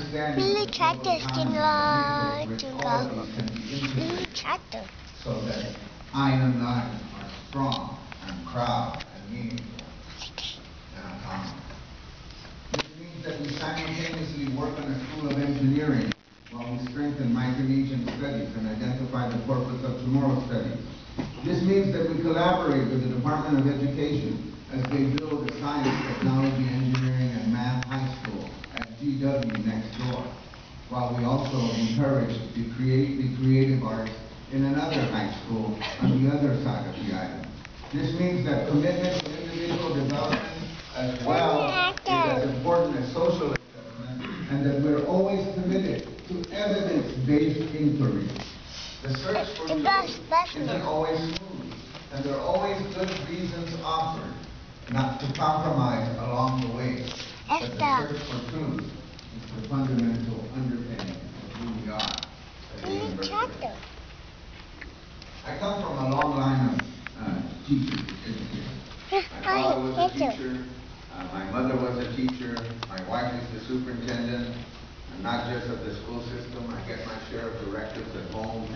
understanding Really of the try global to skin economy and to nature, which go. all of these can be Really integrated try to. so that I and I are strong and proud and meaningful and autonomous. This means that we simultaneously work on a school of engineering while we strengthen Micronesian studies and identify the corpus of tomorrow's studies. This means that we collaborate with the Department of Education as they build a science, technology, engineering, and math high school at GW next door, while we also encourage the creative arts in another high school on the other side of the island. This means that commitment to individual development as well is as important as social assessment, and that we're always committed to evidence-based inquiry. The search for truth isn't always smooth, and there are always good reasons offered not to compromise along the way. But the search for truth is the fundamental underpinning of who we are as a university. I come from a long line of teachers, educators. My father was a teacher, my mother was a teacher, my wife is the superintendent. I'm not just of the school system, I get my share of directives at home.